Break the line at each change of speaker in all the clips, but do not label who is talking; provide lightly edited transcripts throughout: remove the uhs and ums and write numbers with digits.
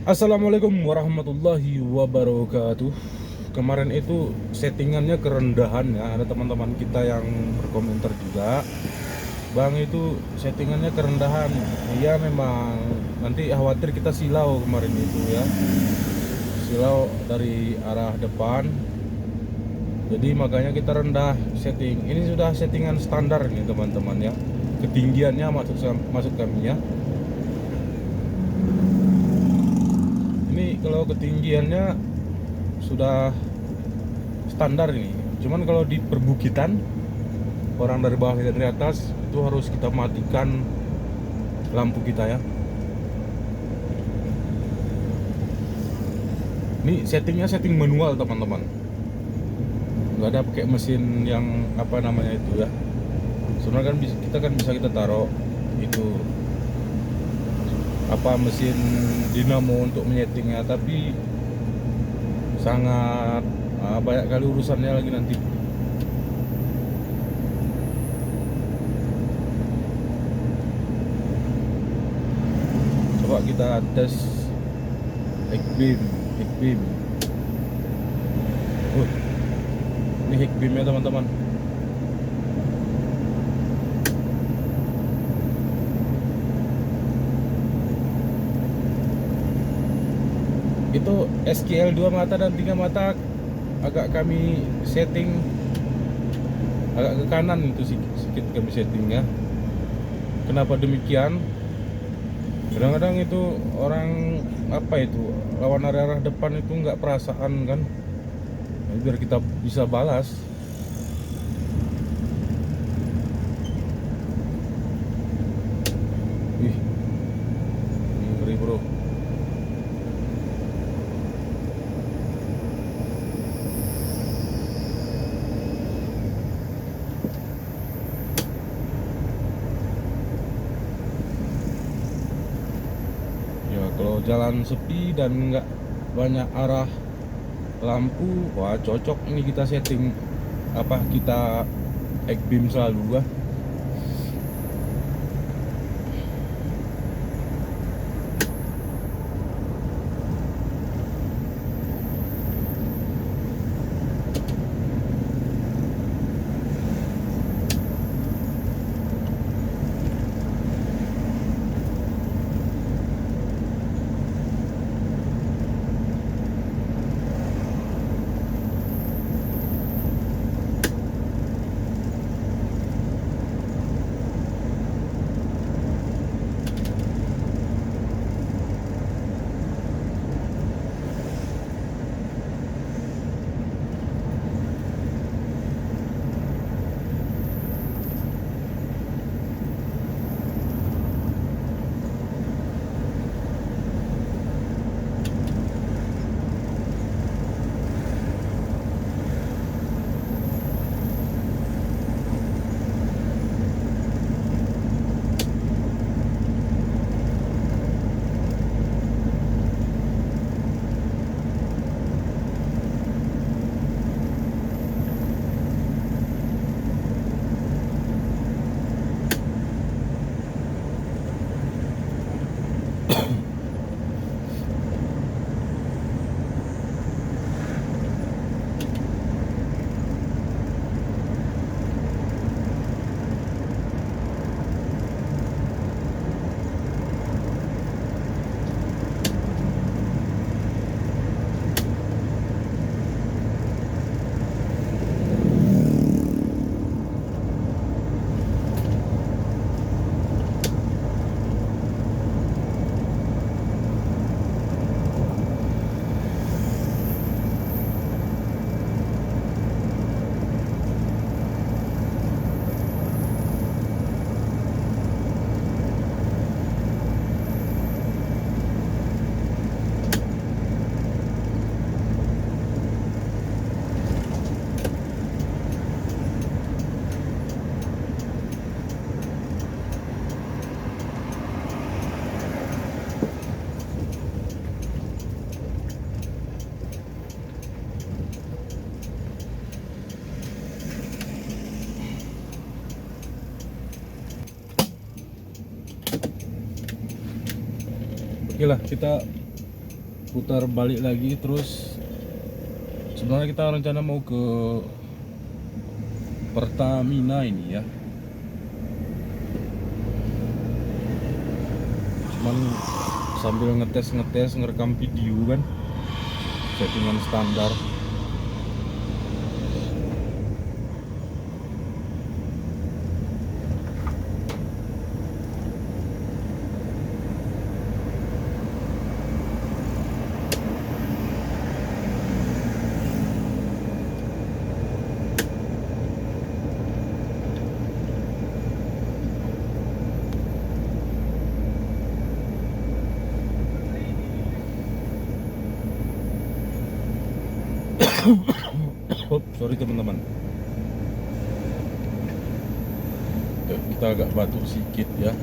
Assalamualaikum warahmatullahi wabarakatuh. Kemarin itu settingannya kerendahan ya. Ada teman-teman kita yang berkomentar juga, Bang itu settingannya kerendahan. Iya memang, nanti khawatir kita silau kemarin itu ya. Silau dari arah depan. Jadi makanya kita rendah setting. Ini sudah settingan standar nih teman-teman ya. Ketinggiannya maksud kami ya. Ini kalau ketinggiannya sudah standar ini. Cuman kalau di perbukitan, orang dari bawah kita dari atas, itu harus kita matikan lampu kita ya. Ini settingnya setting manual teman-teman, nggak ada pakai mesin yang apa namanya itu ya. Sebenarnya kan kita taruh itu apa mesin dinamo untuk menyetingnya, tapi sangat banyak kali urusannya lagi nanti. Coba kita tes Hikbeam. Ini Hikbeam ya teman-teman. Itu SKL 2 mata dan 3 mata agak kami setting agak ke kanan, itu sedikit kami setting ya. Kenapa demikian? Kadang-kadang itu orang apa itu lawan arah depan itu nggak perasaan kan. Nah, biar kita bisa balas. Wih, ngeri bro. Ya kalau jalan sepi dan nggak banyak arah lampu, wah cocok ini kita setting apa kita egg beam selalu ya. Oke lah, kita putar balik lagi. Terus sebenarnya kita rencana mau ke Pertamina ini ya, cuman sambil ngetes ngerekam video kan, settingan standar. Oh, sorry teman-teman, kita agak batuk sedikit ya.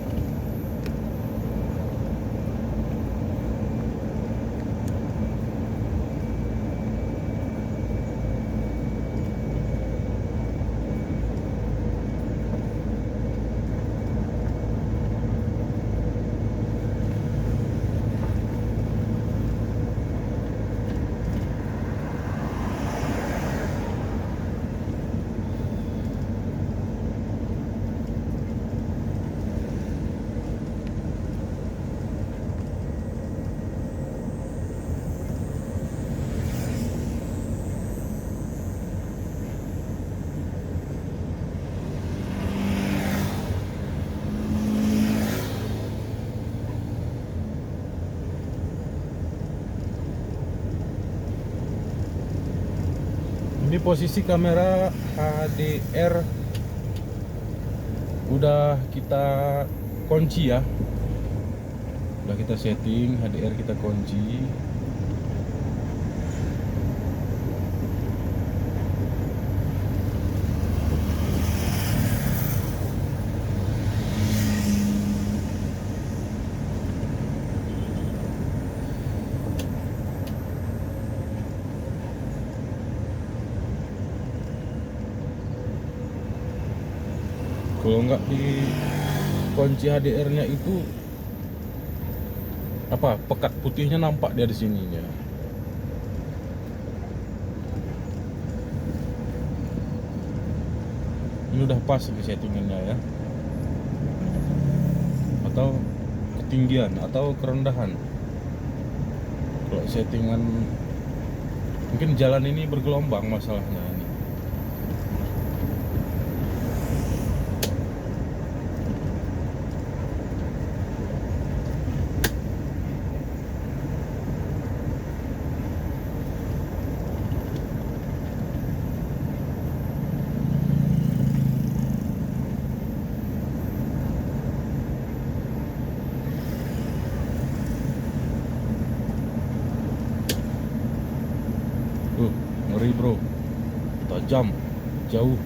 Ini posisi kamera HDR udah kita kunci ya, udah kita setting HDR, kita kunci. Kalau nggak di kunci HDR-nya itu apa, pekat putihnya nampak dari sininya. Ini udah pas di settingannya ya, atau ketinggian atau kerendahan. Kalau settingan mungkin jalan ini bergelombang masalahnya ini. Ngeri bro, tajam, jauh.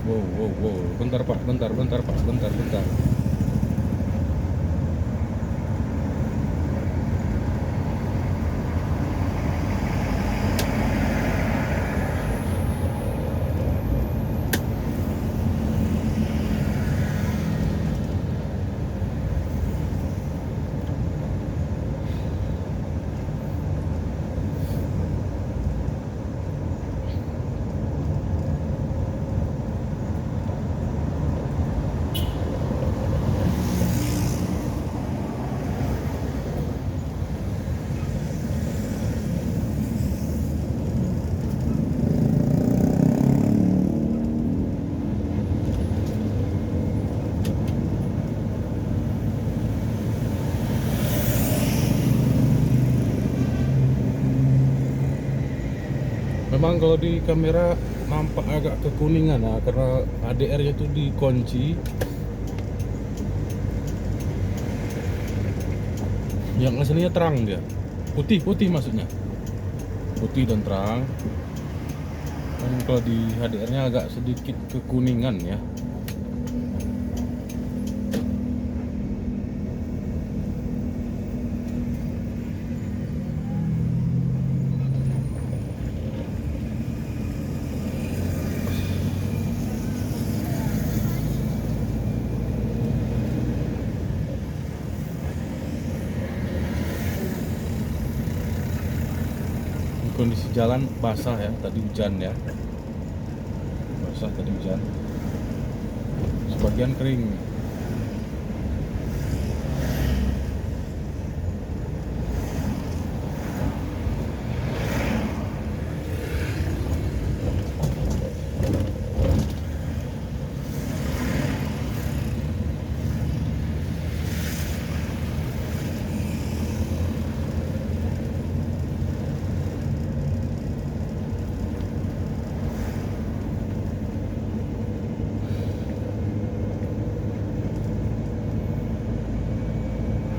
Wow, wow, wow. Bentar Pak, bentar, bentar Pak, bentar, bentar. Memang kalau di kamera nampak agak kekuningan ya, karena HDR-nya itu dikunci. Yang aslinya terang dia, putih maksudnya, putih dan terang. Dan kalau di HDR-nya agak sedikit kekuningan ya. Kondisi jalan basah ya, tadi hujan ya, basah tadi hujan, sebagian kering.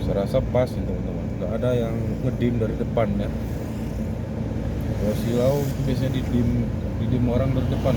Saya rasa pas ini teman-teman, nggak ada yang ngedim dari depan ya. Kalau silau biasanya didim orang dari depan.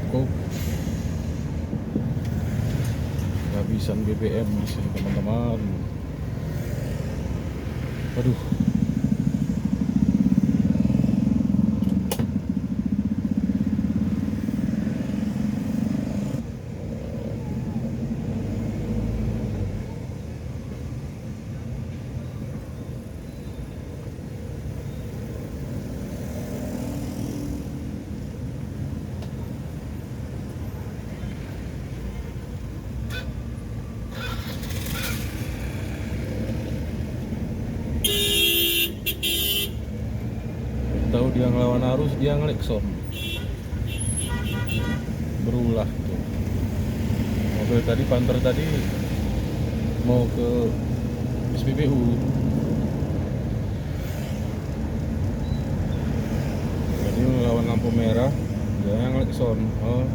Kok kehabisan BBM di sini teman-teman. Aduh. Tahu dia ngelawan arus, dia ngelekson. berulah tuh. Mobil tadi Panther tadi mau ke SPBU. Jadi melawan lampu merah, dia yang klakson. Oh.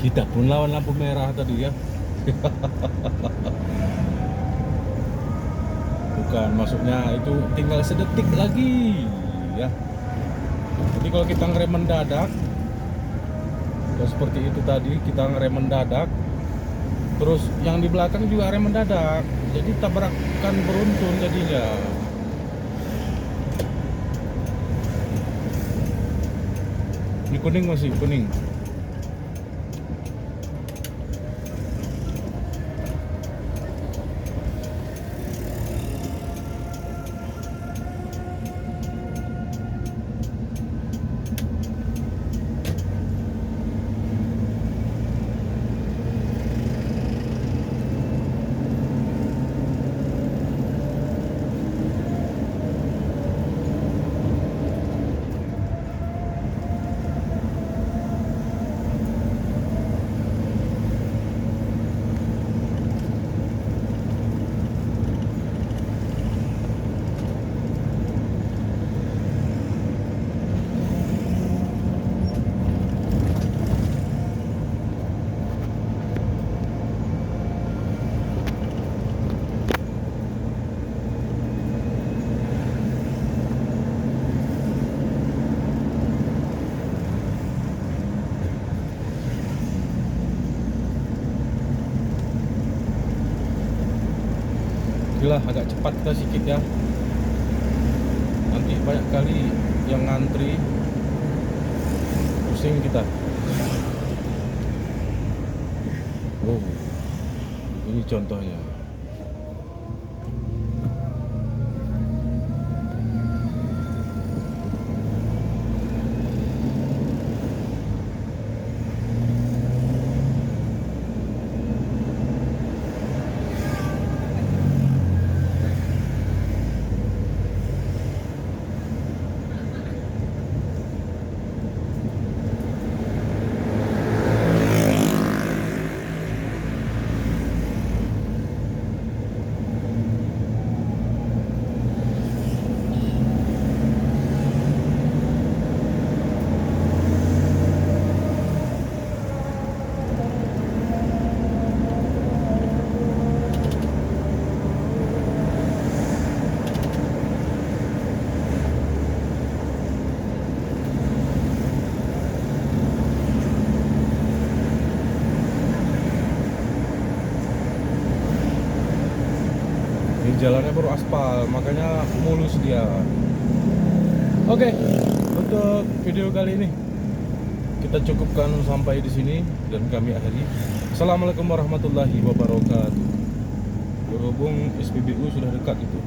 Kita pun lawan lampu merah tadi ya. Bukan, maksudnya itu tinggal sedetik lagi ya. Jadi kalau kita ngerem mendadak, ya seperti itu tadi, kita ngerem mendadak, terus yang di belakang juga rem mendadak, jadi tabrakan beruntun jadinya. Ini kuning, masih kuning. Gila, agak cepat kita sedikit ya. Nanti banyak kali yang ngantri, pusing kita. Oh, ini contohnya. Ini jalannya baru aspal, makanya mulus dia. Oke, untuk video kali ini kita cukupkan sampai di sini dan kami akhiri. Assalamualaikum warahmatullahi wabarakatuh. Berhubung SPBU sudah dekat itu.